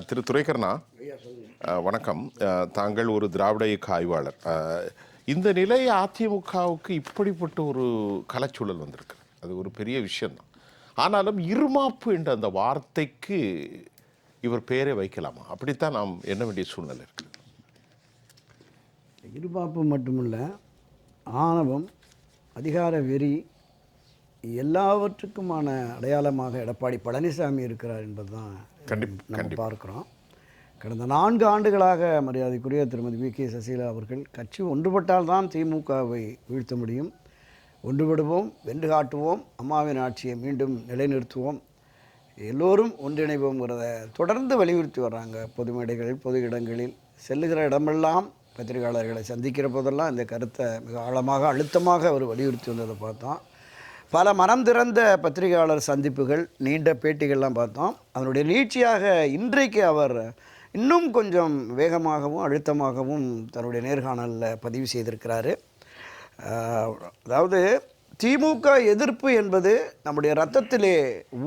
திரு துரைக்கண்ணா, வணக்கம். தாங்கள் ஒரு திராவிட இயக்க ஆய்வாளர். இந்த நிலை அதிமுகவுக்கு இப்படிப்பட்ட ஒரு கலைச்சூழல் வந்திருக்கு, அது ஒரு பெரிய விஷயம்தான். ஆனாலும் இருமாப்பு என்ற அந்த வார்த்தைக்கு இவர் பெயரை வைக்கலாமா? அப்படித்தான் நாம் எண்ண வேண்டிய சூழ்நிலை இருக்கு. இருமாப்பு மட்டுமல்ல, ஆணவம், அதிகார வெறி எல்லாவற்றுக்குமான அடையாளமாக எடப்பாடி பழனிசாமி இருக்கிறார் என்பதுதான் நம்ம பார்க்குறோம். கடந்த 4 ஆண்டுகளாக மரியாதைக்குரிய திருமதி வி.கே. சசிகலா அவர்கள் கட்சி ஒன்றுபட்டால் தான் திமுகவை வீழ்த்த முடியும், ஒன்றுபடுவோம், வென்று காட்டுவோம், அம்மாவின் ஆட்சியை மீண்டும் நிலைநிறுத்துவோம், எல்லோரும் ஒன்றிணைவோங்கிறத தொடர்ந்து வலியுறுத்தி வர்றாங்க. பொது மேடைகளில், பொது இடங்களில், செல்லுகிற இடமெல்லாம், பத்திரிகையாளர்களை சந்திக்கிற போதெல்லாம் இந்த கருத்தை மிக ஆழமாக அழுத்தமாக அவர் வலியுறுத்தி வந்ததை பார்த்தோம். பல மனம் திறந்த பத்திரிகையாளர் சந்திப்புகள், நீண்ட பேட்டிகள்லாம் பார்த்தோம். அதனுடைய நீட்சியாக இன்றைக்கு அவர் இன்னும் கொஞ்சம் வேகமாகவும் அழுத்தமாகவும் தன்னுடைய நேர்காணலில் பதிவு செய்திருக்கிறாரு. அதாவது திமுக எதிர்ப்பு என்பது நம்முடைய இரத்தத்திலே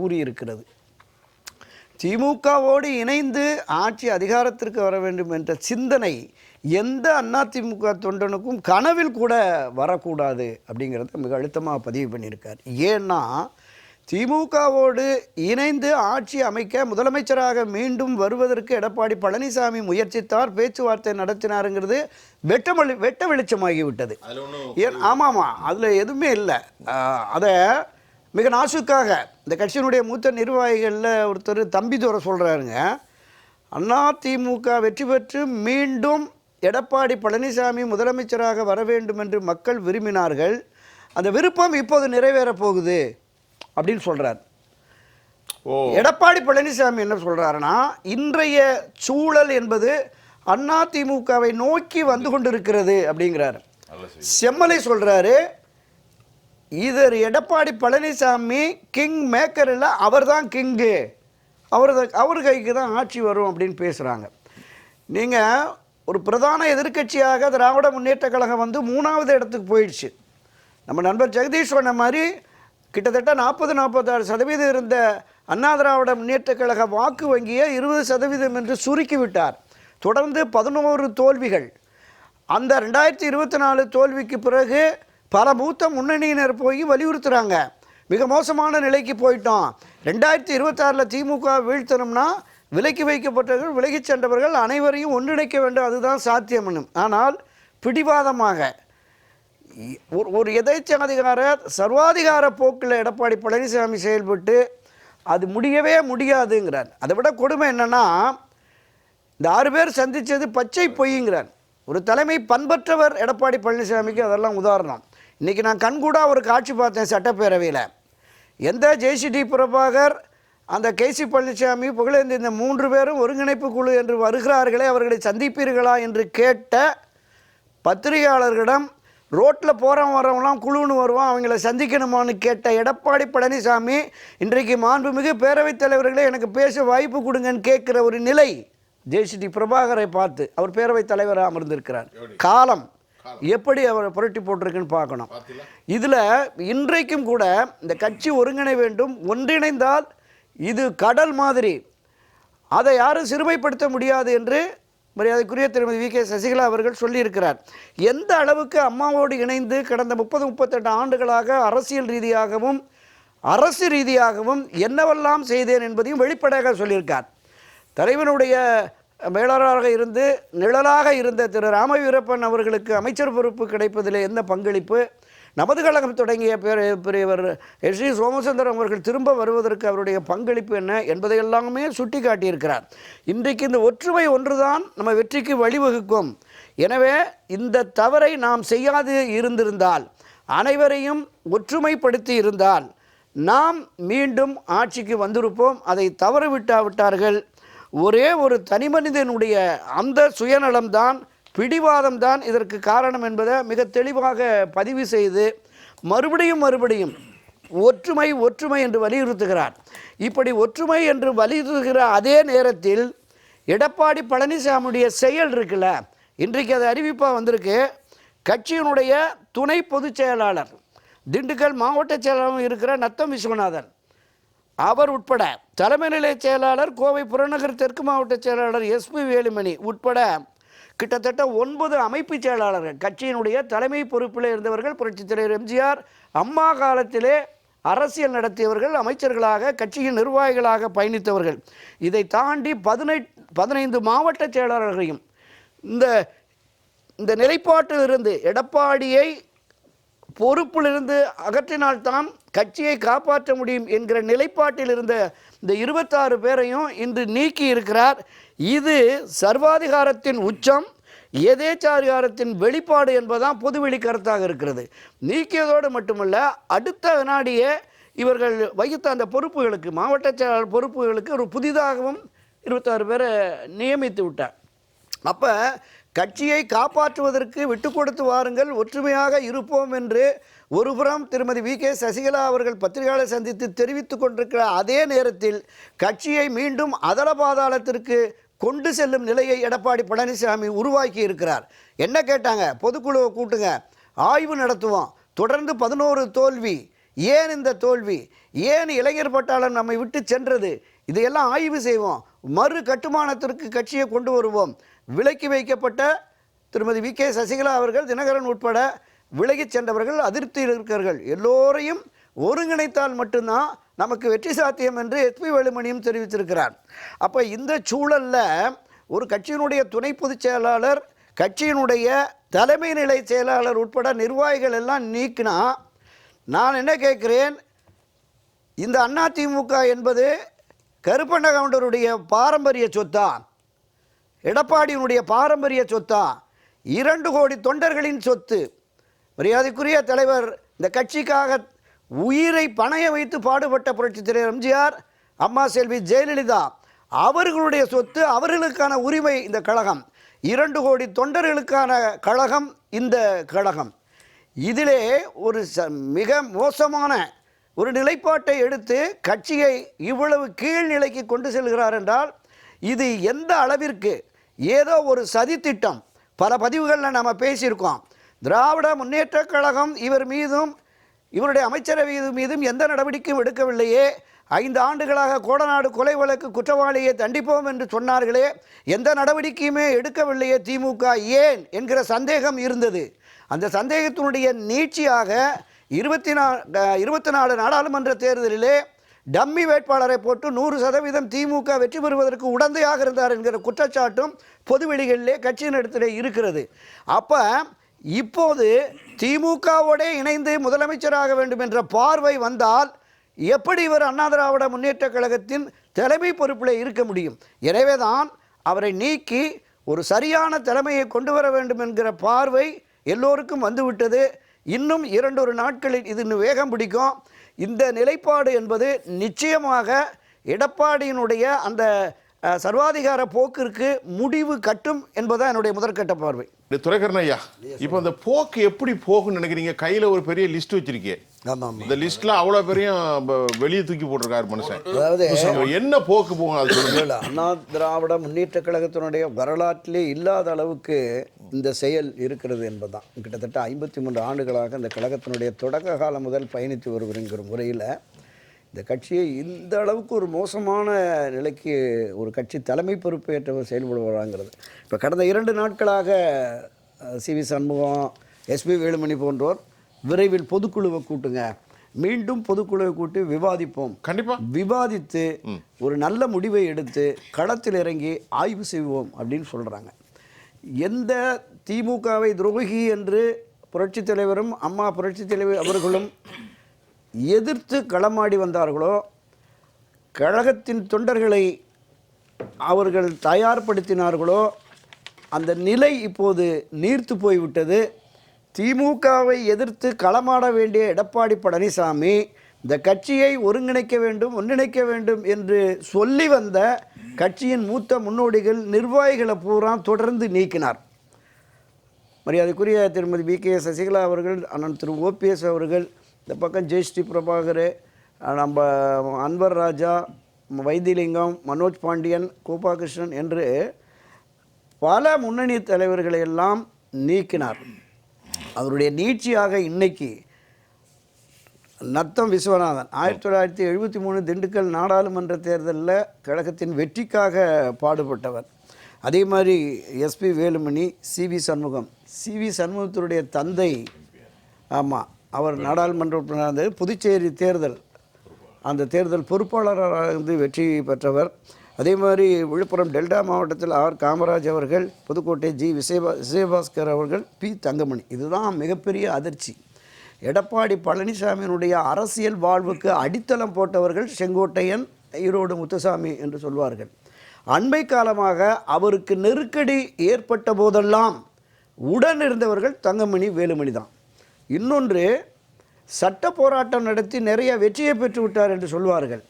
ஊறி இருக்கிறது. திமுகவோடு இணைந்து ஆட்சி அதிகாரத்திற்கு வர வேண்டும் என்ற சிந்தனை எந்த அதிமுக தொண்டனுக்கும் கனவில் கூட வரக்கூடாது அப்படிங்கிறத மிக அழுத்தமாக பதிவு பண்ணியிருக்கார். ஏன்னா திமுகவோடு இணைந்து ஆட்சி அமைக்க முதலமைச்சராக மீண்டும் வருவதற்கு எடப்பாடி பழனிசாமி முயற்சித்தார், பேச்சுவார்த்தை நடத்தினாருங்கிறது வெட்ட வெளிச்சமாகிவிட்டது. ஆமாம், அதில் எதுவுமே இல்லை. அதை மிக நாசுக்காக இந்த கட்சியினுடைய மூத்த நிர்வாகிகளில் ஒருத்தர் தம்பிதுரை சொல்கிறாருங்க, அதிமுக வெற்றி பெற்று மீண்டும் எடப்பாடி பழனிசாமி முதலமைச்சராக வர வேண்டும் என்று மக்கள் விரும்பினார்கள், அந்த விருப்பம் இப்போது நிறைவேறப் போகுது அப்படின்னு சொல்கிறார். எடப்பாடி பழனிசாமி என்ன சொல்கிறாருன்னா, இன்றைய சூழல் என்பது அதிமுகவை நோக்கி வந்து கொண்டிருக்கிறது அப்படிங்கிறார். செம்மலை சொல்கிறாரு, இதர் எடப்பாடி பழனிசாமி கிங் மேக்கர் இல்லை, அவர் தான் கிங்கு, அவர் கைக்கு தான் ஆட்சி வரும் அப்படின்னு பேசுகிறாங்க. நீங்கள் ஒரு பிரதான எதிர்க்கட்சியாக திராவிட முன்னேற்ற கழகம் வந்து 3வது இடத்துக்கு போயிடுச்சு. நம்ம நண்பர் ஜெகதீஷ் சொன்ன மாதிரி கிட்டத்தட்ட 40-46% இருந்த அண்ணா திராவிட முன்னேற்ற கழக வாக்கு வங்கியை 20% என்று சுருக்கிவிட்டார். தொடர்ந்து 11 தோல்விகள். அந்த 2024 தோல்விக்கு பிறகு பல மூத்த முன்னணியினர் போய் வலியுறுத்துகிறாங்க, மிக மோசமான நிலைக்கு போயிட்டோம், 2026 திமுக வீழ்த்தணும்னா விலக்கி வைக்கப்பட்டவர்கள், விலகிச் சென்றவர்கள் அனைவரையும் ஒன்றிணைக்க வேண்டும், அதுதான் சாத்தியம்னும். ஆனால் பிடிவாதமாக ஒரு எதேச்சாதிகார சர்வாதிகார போக்கில் எடப்பாடி பழனிசாமி செயல்பட்டு அது முடியவே முடியாதுங்கிறார். அதை விட கொடுமை என்னென்னா, இந்த 6 பேர் சந்தித்தது பச்சை பொய்ங்கிறார். ஒரு தலைமை பண்பற்றவர் எடப்பாடி பழனிசாமிக்கு அதெல்லாம் உதாரணம். இன்றைக்கி நான் கண்கூடாக ஒரு காட்சி பார்த்தேன் சட்டப்பேரவையில். எந்த ஜேசிடி பிரபாகர், அந்த கேசி பழனிசாமி, புகழேந்தி, இந்த 3 பேரும் ஒருங்கிணைப்பு குழு என்று வருகிறார்களே, அவர்களை சந்திப்பீர்களா என்று கேட்ட பத்திரிகையாளர்களிடம், ரோட்டில் போகிறவன் வரவங்களாம் குழுன்னு வருவான், அவங்கள சந்திக்கணுமான்னு கேட்ட எடப்பாடி பழனிசாமி இன்றைக்கு மாண்புமிகு பேரவைத் தலைவர்களே எனக்கு பேச வாய்ப்பு கொடுங்கன்னு கேட்குற ஒரு நிலை ஜேசிடி பிரபாகரை பார்த்து, அவர் பேரவைத் தலைவராக அமர்ந்திருக்கிறார். காலம் எப்படி அவரை புரட்டி போட்டிருக்குன்னு பார்க்கணும். இதில் இன்றைக்கும் கூட இந்த கட்சி ஒருங்கிணை வேண்டும், ஒன்றிணைந்தால் இது கடல் மாதிரி, அதை யாரும் சிறுமைப்படுத்த முடியாது என்று மரியாதைக்குரிய திருமதி வி.கே. சசிகலா அவர்கள் சொல்லியிருக்கிறார். எந்த அளவுக்கு அம்மாவோடு இணைந்து கடந்த 30-38 ஆண்டுகளாக அரசியல் ரீதியாகவும் அரசு ரீதியாகவும் என்னவெல்லாம் செய்தேன் என்பதையும் வெளிப்படையாக சொல்லியிருக்கார். தலைவனுடைய மேலாளராக இருந்து நிழலாக இருந்த திரு ராம வீரப்பன் அவர்களுக்கு அமைச்சர் பொறுப்பு கிடைப்பதில் என்ன பங்களிப்பு, நமது கழகம் தொடங்கிய பெரியவர் எஸ்.டி. சோமசுந்தரம் அவர்கள் திரும்ப வருவதற்கு அவருடைய பங்களிப்பு என்ன என்பதையெல்லாமே சுட்டி காட்டியிருக்கிறார். இன்றைக்கு இந்த ஒற்றுமை ஒன்றுதான் நம்ம வெற்றிக்கு வழிவகுக்கும். எனவே இந்த தவறை நாம் செய்யாது இருந்திருந்தால், அனைவரையும் ஒற்றுமைப்படுத்தி இருந்தால் நாம் மீண்டும் ஆட்சிக்கு வந்திருப்போம். அதை தவறவிட்டார்கள். ஒரே ஒரு தனி மனிதனுடைய அந்த சுயநலம்தான், பிடிவாதம்தான் இதற்கு காரணம் என்பதை மிக தெளிவாக பதிவு செய்து மறுபடியும் ஒற்றுமை ஒற்றுமை என்று வலியுறுத்துகிறார். இப்படி ஒற்றுமை என்று வலியுறுத்துகிற அதே நேரத்தில் எடப்பாடி பழனிசாமியுடைய செயல் இருக்குல்ல, இன்றைக்கு அது அறிவிப்பாக வந்திருக்கு. கட்சியினுடைய துணை பொதுச் செயலாளர், திண்டுக்கல் மாவட்ட செயலாளர் இருக்கிற நத்தம் விஸ்வநாதன் அவர் உட்பட தலைமை நிலைய செயலாளர் கோவை புறநகர் தெற்கு மாவட்ட செயலாளர் எஸ்பி வேலுமணி உட்பட கிட்டத்தட்ட 9 அமைப்பு செயலாளர்கள் கட்சியினுடைய தலைமை பொறுப்பில் இருந்தவர்கள். புரட்சித் தலைவர் எம்ஜிஆர் அம்மா காலத்திலே அரசியல் நடத்தியவர்கள், அமைச்சர்களாக கட்சியின் நிர்வாகிகளாக பயணித்தவர்கள். இதை தாண்டி 15 மாவட்ட செயலாளர்களையும் இந்த நிலைப்பாட்டிலிருந்து எடப்பாடியை பொறுப்பிலிருந்து அகற்றினால்தான் கட்சியை காப்பாற்ற முடியும் என்கிற நிலைப்பாட்டில் இருந்த இந்த 26 பேரையும் இன்று நீக்கி இருக்கிறார். இது சர்வாதிகாரத்தின் உச்சம், எதேச்சாதிகாரத்தின் வெளிப்பாடு என்பதுதான் பொதுவெளி கருத்தாக இருக்கிறது. நீக்கியதோடு மட்டுமல்ல, அடுத்த வினாடியே இவர்கள் வகித்த அந்த பொறுப்புகளுக்கு, மாவட்ட செயலாளர் பொறுப்புகளுக்கு ஒரு புதிதாகவும் 26 பேரை நியமித்து விட்டார். அப்போ கட்சியை காப்பாற்றுவதற்கு விட்டு கொடுத்து வாருங்கள், ஒற்றுமையாக இருப்போம் என்று ஒருபுறம் திருமதி வி.கே. சசிகலா அவர்கள் பத்திரிகையாளர் சந்தித்து தெரிவித்துக் கொண்டிருக்கிற அதே நேரத்தில் கட்சியை மீண்டும் அதல பாதாளத்திற்கு கொண்டு செல்லும் நிலையை எடப்பாடி பழனிசாமி உருவாக்கி இருக்கிறார். என்ன கேட்டாங்க? பொதுக்குழுவை கூட்டுங்க, ஆய்வு நடத்துவோம். தொடர்ந்து 11 தோல்வி. ஏன் இந்த தோல்வி? ஏன் இளைஞர் பட்டாளம் நம்மை விட்டு சென்றது? இதையெல்லாம் ஆய்வு செய்வோம். மறு கட்டுமானத்திற்கு கட்சியை கொண்டு வருவோம். விலக்கி வைக்கப்பட்ட திருமதி வி.கே. சசிகலா அவர்கள், தினகரன் உட்பட விலகிச் சென்றவர்கள், அதிருப்தியில் இருக்கிறார்கள். எல்லோரையும் ஒருங்கிணைத்தால் மட்டும்தான் நமக்கு வெற்றி சாத்தியம் என்று எஸ்பி வேலுமணியும் தெரிவித்திருக்கிறார். அப்போ இந்த சூழலில் ஒரு கட்சியினுடைய துணை பொதுச் செயலாளர், கட்சியினுடைய தலைமை நிலை செயலாளர் உட்பட நிர்வாகிகள் எல்லாம் நீக்கினா, நான் என்ன கேட்குறேன், இந்த அதிமுக என்பது கருப்பண்ண கவுண்டருடைய பாரம்பரிய சொத்தா, எடப்பாடியினுடைய பாரம்பரிய சொத்தா, 2 கோடி தொண்டர்களின் சொத்து? மரியாதைக்குரிய தலைவர், இந்த கட்சிக்காக உயிரை பணைய வைத்து பாடுபட்ட புரட்சித் தலைவர் எம்ஜிஆர், அம்மா செல்வி ஜெயலலிதா அவர்களுடைய சொத்து, அவர்களுக்கான உரிமை இந்த கழகம். 2 கோடி தொண்டர்களுக்கான கழகம் இந்த கழகம். இதிலே ஒரு மிக மோசமான ஒரு நிலைப்பாட்டை எடுத்து கட்சியை இவ்வளவு கீழ்நிலைக்கு கொண்டு செல்கிறார் என்றால், இது எந்த அளவிற்கு ஏதோ ஒரு சதித்திட்டம். பல பதிவுகளில் நம்ம பேசியிருக்கோம். திராவிட முன்னேற்ற கழகம் இவர் மீதும் இவருடைய அமைச்சரவை மீதும் எந்த நடவடிக்கையும் எடுக்கவில்லையே, 5 ஆண்டுகளாக கோடநாடு கொலை வழக்கு குற்றவாளியை தண்டிப்போம் என்று சொன்னார்களே, எந்த நடவடிக்கையுமே எடுக்கவில்லையே திமுக, ஏன் என்கிற சந்தேகம் இருந்தது. அந்த சந்தேகத்தினுடைய நீட்சியாக 24 நாடாளுமன்ற தேர்தலிலே டம்மி வேட்பாளரை போட்டு 100% திமுக வெற்றி பெறுவதற்கு உடந்தையாக இருந்தார் என்கிற குற்றச்சாட்டும் பொதுவெளிகளிலே கட்சியினிடத்திலே இருக்கிறது. அப்போ இப்போது திமுகவோடு இணைந்து முதலமைச்சராக வேண்டும் என்ற பார்வை வந்தால் எப்படி இவர் அண்ணா திராவிட முன்னேற்ற கழகத்தின் தலைமை பொறுப்பில் இருக்க முடியும்? எனவே தான் அவரை நீக்கி ஒரு சரியான தலைமையை கொண்டு வர வேண்டும் என்கிற பார்வை எல்லோருக்கும் வந்துவிட்டது. இன்னும் 2 நாட்களில் இது இன்னும் வேகம் பிடிக்கும். இந்த நிலைப்பாடு என்பது நிச்சயமாக எடப்பாடியினுடைய அந்த சர்வாதிகார போக்கிற்கு முடிவு கட்டும் என்பதுதான் என்னுடைய முதற்கட்ட பார்வை. துரைக்கண்ணன் ஐயா, இப்போ அந்த போக்கு எப்படி போகும்னு நினைக்கிறீங்க? கையில் ஒரு பெரிய லிஸ்ட் வச்சிருக்கீங்க. இந்த லிஸ்ட்ல அவ்வளோ பெரிய வெளியே தூக்கி போட்டிருக்காரு மனுஷன். அதாவது என்ன போக்கு போகும் அது சொல்லுங்க. அண்ணா திராவிட முன்னேற்ற கழகத்தினுடைய வரலாற்றிலே இல்லாத அளவுக்கு இந்த செயல் இருக்கிறது என்பதுதான். கிட்டத்தட்ட 53 ஆண்டுகளாக இந்த கழகத்தினுடைய தொடக்க காலம் முதல் பயணித்து வருவதுங்கிற முறையில் இந்த கட்சியை இந்த அளவுக்கு ஒரு மோசமான நிலைக்கு ஒரு கட்சி தலைமை பொறுப்பேற்றவர் செயல்படுவாங்கிறது. இப்போ கடந்த 2 நாட்களாக சி.வி. சண்முகம், எஸ்பி வேலுமணி போன்றோர் விரைவில் பொதுக்குழுவை கூட்டுங்க, மீண்டும் பொதுக்குழுவை கூட்டி விவாதிப்போம், கண்டிப்பாக விவாதித்து ஒரு நல்ல முடிவை எடுத்து களத்தில் இறங்கி ஆய்வு செய்வோம் அப்படின்னு சொல்கிறாங்க. எந்த திமுகவை துரோகி என்று புரட்சித் தலைவரும் அம்மா புரட்சித் தலைவர் அவர்களும் எதிர்த்து களமாடி வந்தார்களோ, கழகத்தின் தொண்டர்களை அவர்கள் தயார்படுத்தினார்களோ, அந்த நிலை இப்போது நீர்த்து போய்விட்டது. திமுகவை எதிர்த்து களமாட வேண்டிய எடப்பாடி பழனிசாமி இந்த கட்சியை ஒருங்கிணைக்க வேண்டும், ஒன்றிணைக்க வேண்டும் என்று சொல்லி வந்த கட்சியின் மூத்த முன்னோடிகள், நிர்வாகிகளை பூரா தொடர்ந்து நீக்கினார். மரியாதைக்குரிய திருமதி வி.கே. சசிகலா அவர்கள், அண்ணன் திரு ஓபிஎஸ் அவர்கள், இந்த பக்கம் ஜெயஸ்ரீ பிரபாகர், நம்ம அன்வர் ராஜா, வைத்திலிங்கம், மனோஜ் பாண்டியன், கோபாகிருஷ்ணன் என்று பல முன்னணி தலைவர்களை எல்லாம் நீக்கினார். அவருடைய நீட்சியாக இன்னைக்கு நத்தம் விஸ்வநாதன் 1973 திண்டுக்கல் நாடாளுமன்ற தேர்தலில் கழகத்தின் வெற்றிக்காக பாடுபட்டவர். அதே மாதிரி S P Velumani, C V Shanmugam. C V சண்முகத்தினுடைய தந்தை, ஆமாம், அவர் நாடாளுமன்ற உறுப்பினர், புதுச்சேரி தேர்தல் அந்த தேர்தல் பொறுப்பாளராக இருந்து வெற்றி பெற்றவர். அதே மாதிரி விழுப்புரம் டெல்டா மாவட்டத்தில் ஆர் காமராஜ் அவர்கள், புதுக்கோட்டை ஜி விஜயபாஸ்கர் அவர்கள், பி தங்கமணி. இதுதான் மிகப்பெரிய அதிர்ச்சி. எடப்பாடி பழனிசாமியினுடைய அரசியல் வாழ்வுக்கு அடித்தளம் போட்டவர்கள் செங்கோட்டையன், ஈரோடு முத்துசாமி என்று சொல்வார்கள். அண்மை காலமாக அவருக்கு நெருக்கடி ஏற்பட்ட போதெல்லாம் உடன் இருந்தவர்கள் தங்கமணி, வேலுமணி தான். இன்னொன்று, சட்ட போராட்டம் நடத்தி நிறைய வெற்றியை பெற்று விட்டார் என்று சொல்வார்கள்.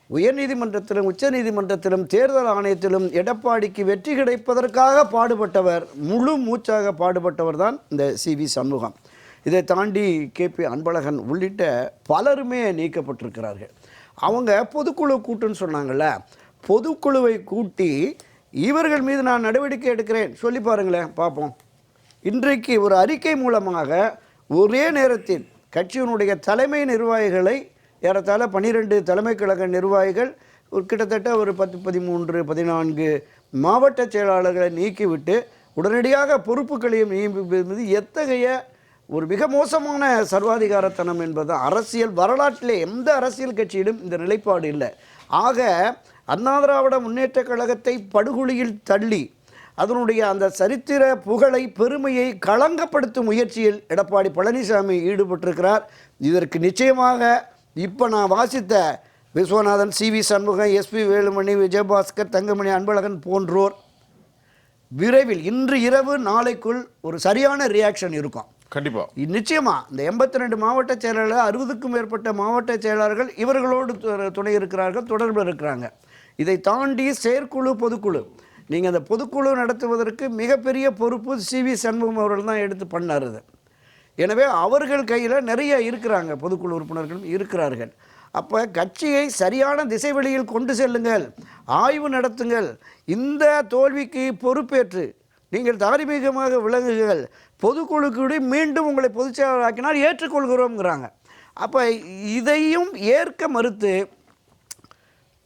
உயர்நீதிமன்றத்திலும் உச்ச நீதிமன்றத்திலும் தேர்தல் ஆணையத்திலும் எடப்பாடிக்கு வெற்றி கிடைப்பதற்காக பாடுபட்டவர், முழு மூச்சாக பாடுபட்டவர் தான் இந்த சிவி சண்முகம். இதை தாண்டி கேபி அன்பழகன் உள்ளிட்ட பலருமே நீக்கப்பட்டிருக்கிறார்கள். அவங்க பொதுக்குழு கூட்டுன்னு சொன்னாங்கள்ல, பொதுக்குழுவை கூட்டி இவர்கள் மீது நான் நடவடிக்கை எடுக்கிறேன் சொல்லி பாருங்களேன் பார்ப்போம். இன்றைக்கு ஒரு அறிக்கை மூலமாக ஒரே நேரத்தில் கட்சியினுடைய தலைமை நிர்வாகிகளை, ஏறத்தாழ 12 தலைமை கழக நிர்வாகிகள், ஒரு கிட்டத்தட்ட ஒரு 10, 13, 14 மாவட்ட செயலாளர்களை நீக்கிவிட்டு உடனடியாக பொறுப்புகளையும் நியமிப்பது எத்தகைய ஒரு மிக மோசமான சர்வாதிகாரத்தனம் என்பது அரசியல் வரலாற்றிலே எந்த அரசியல் கட்சியிலும் இந்த நிலைப்பாடு இல்லை. ஆக அண்ணா திராவிட முன்னேற்ற கழகத்தை படுகொலியில் தள்ளி அதனுடைய அந்த சரித்திர புகழை, பெருமையை களங்கப்படுத்தும் முயற்சியில் எடப்பாடி பழனிசாமி ஈடுபட்டிருக்கிறார். இதற்கு நிச்சயமாக இப்போ நான் வாசித்த விஸ்வநாதன், சிவி சண்முகம், எஸ்பி வேலுமணி, விஜயபாஸ்கர், தங்கமணி, அன்பழகன் போன்றோர் விரைவில் இன்று இரவு நாளைக்குள் ஒரு சரியான ரியாக்ஷன் இருக்கும். கண்டிப்பாக நிச்சயமாக இந்த 82 மாவட்ட செயலாளர்கள், 60க்கும் மேற்பட்ட மாவட்ட செயலாளர்கள் இவர்களோடு துணை இருக்கிறார்கள், தொடர்பில் இருக்கிறாங்க. இதை தாண்டி செயற்குழு, பொதுக்குழு, நீங்கள் அந்த பொதுக்குழு நடத்துவதற்கு மிகப்பெரிய பொறுப்பு சிவி சண்முகம் அவர்கள் தான் எடுத்து பண்ணார். எனவே அவர்கள் கையில் நிறைய இருக்கிறாங்க, பொதுக்குழு உறுப்பினர்களும் இருக்கிறார்கள். அப்போ கட்சியை சரியான திசை வழியில் கொண்டு செல்லுங்கள், ஆய்வு நடத்துங்கள். இந்த தோல்விக்கு பொறுப்பேற்று நீங்கள் தார்மீகமாக விளங்குங்கள், பொதுக்குழுக்கு மீண்டும் உங்களை பொதுச்செயலாளர் ஆக்கினால் ஏற்றுக்கொள்கிறோங்கிறாங்க. அப்போ இதையும் ஏற்க மறுத்து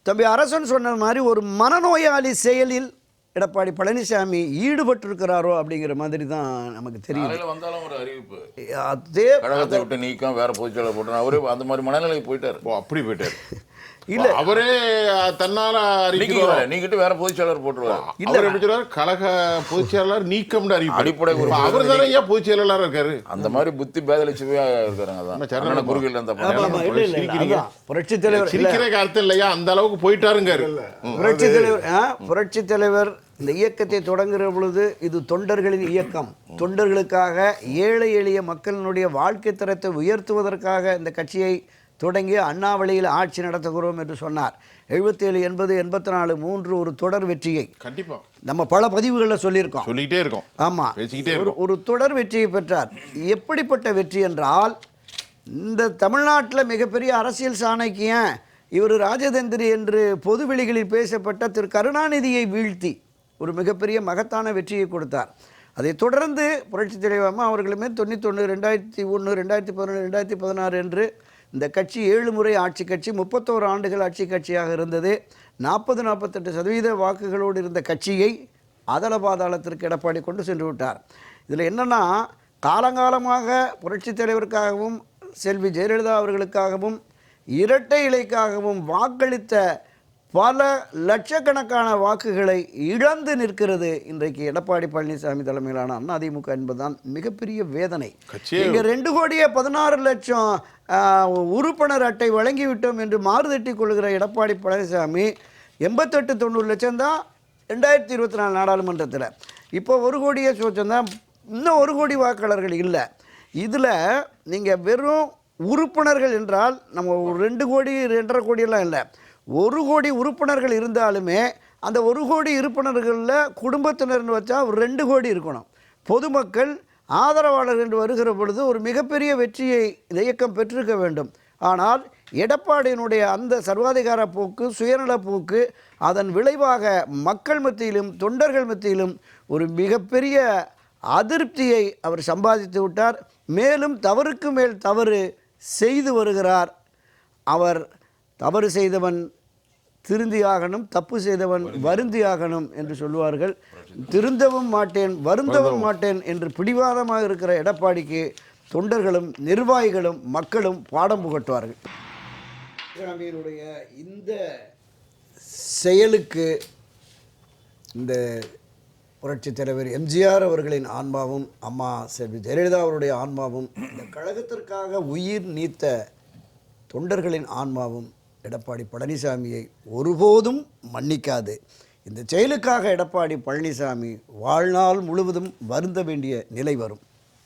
தம்பி அரசன் சொன்ன மாதிரி ஒரு மனநோயாளி செயலில் எடப்பாடி பழனிசாமி ஈடுபட்டிருக்கிறாரோ அப்படிங்கிற மாதிரி தான் நமக்கு தெரியும். வந்தாலும் ஒரு அறிவிப்பு, அதே கழகத்தை விட்டு நீக்கம், வேற பொதுச்செயலாளர் போட்டார். அவரே அந்த மாதிரி மனநிலைக்கு போயிட்டார். அப்படி போயிட்டார். இல்ல அவரே தன்னால நீக்கிட்டு வேற பொதுச்செயலாளர் போட்டுருவார். அவர் எப்படி சொல்றாரு, கழக பொதுச்செயலாளர் நீக்கம் அடிப்படை. அவர் தானே ஏன் பொதுச்செயலாளர் இருக்காரு? அந்த மாதிரி புத்தி பேதலிச்சுவே இருக்காங்க. குறுகில் புரட்சி தலைவர் அர்த்தம் இல்லையா, அந்த அளவுக்கு போயிட்டாருங்க புரட்சி தலைவர். இந்த இயக்கத்தை தொடங்குகிற பொழுது இது தொண்டர்களின் இயக்கம், தொண்டர்களுக்காக, ஏழை எளிய மக்களினுடைய வாழ்க்கை தரத்தை உயர்த்துவதற்காக இந்த கட்சியை தொடங்கி அண்ணா வழியில் ஆட்சி நடத்துகிறோம் என்று சொன்னார். 77, 80, 84, 3 ஒரு தொடர் வெற்றியை கண்டிப்பாக நம்ம பல பதிவுகளில் சொல்லியிருக்கோம், சொல்லிக்கிட்டே இருக்கோம். ஆமாம், ஒரு தொடர் வெற்றியை பெற்றார். எப்படிப்பட்ட வெற்றி என்றால், இந்த தமிழ்நாட்டில் மிகப்பெரிய அரசியல் சாணக்கியன் இவர் ராஜதந்திரி என்று பொதுவெளிகளில் பேசப்பட்ட திரு கருணாநிதியை வீழ்த்தி ஒரு மிகப்பெரிய மகத்தான வெற்றியை கொடுத்தார். அதை தொடர்ந்து புரட்சி தலைவர் அவர்களுமே 91, 2001, 2011, 2016 என்று இந்த கட்சி 7 முறை ஆட்சி கட்சி, 31 ஆண்டுகள் ஆட்சி கட்சியாக இருந்தது. 40-48% வாக்குகளோடு இருந்த கட்சியை அதல பாதாளத்திற்கு எடப்பாடி கொண்டு சென்று விட்டார். இதில் என்னென்னா, காலங்காலமாக புரட்சி தலைவருக்காகவும் செல்வி ஜெயலலிதா அவர்களுக்காகவும் இரட்டை இலைக்காகவும் வாக்களித்த பல லட்சக்கணக்கான வாக்குகளை இழந்து நிற்கிறது இன்றைக்கு எடப்பாடி பழனிசாமி தலைமையிலான அதிமுக என்பதுதான் மிகப்பெரிய வேதனை. இங்கே 2,16,00,000 உறுப்பினர் அட்டை வழங்கிவிட்டோம் என்று மாறுதட்டி கொள்கிற எடப்பாடி பழனிசாமி 88-90 லட்சம் தான் 2024 நாடாளுமன்றத்தில். இப்போ 1 கோடியே சொச்சம் தான், இன்னும் 1 கோடி வாக்காளர்கள் இல்லை. இதில் நீங்கள் வெறும் உறுப்பினர்கள் என்றால் நம்ம 2 கோடி 2.5 கோடியெல்லாம் இல்லை, 1 கோடி உறுப்பினர்கள் இருந்தாலுமே அந்த 1 கோடி உறுப்பினர்களில் குடும்பத்தினர்னு வச்சா ஒரு 2 கோடி இருக்கணும். பொதுமக்கள் ஆதரவாளர் என்று வருகிற பொழுது ஒரு மிகப்பெரிய வெற்றியை இந்த இயக்கம் பெற்றிருக்க வேண்டும். ஆனால் எடப்பாடியினுடைய அந்த சர்வாதிகார போக்கு, சுயநல போக்கு, அதன் விளைவாக மக்கள் மத்தியிலும் தொண்டர்கள் மத்தியிலும் ஒரு மிகப்பெரிய அதிருப்தியை அவர் சம்பாதித்து விட்டார். மேலும் தவறுக்கு மேல் தவறு செய்து வருகிறார். அவர் தவறு செய்தவன் திருந்தியாகணும், தப்பு செய்தவன் வருந்தியாகணும் என்று சொல்லுவார்கள். திருந்தவும் மாட்டேன், வருந்தவும் மாட்டேன் என்று பிடிவாதமாக இருக்கிற எடப்பாடிக்கு தொண்டர்களும் நிர்வாகிகளும் மக்களும் பாடம் புகட்டுவார்கள். சாமியினுடைய இந்த செயலுக்கு இந்த புரட்சித் தலைவர் எம்ஜிஆர் அவர்களின் ஆன்மாவும் அம்மா செல்வி ஜெயலலிதா அவருடைய ஆன்மாவும் இந்த கழகத்திற்காக உயிர் நீத்த தொண்டர்களின் ஆன்மாவும் எடப்பாடி பழனிசாமியை ஒருபோதும் மன்னிக்காது. இந்த செயலுக்காக எடப்பாடி பழனிசாமி வாழ்நாள் முழுவதும் வருந்த வேண்டிய நிலை வரும்.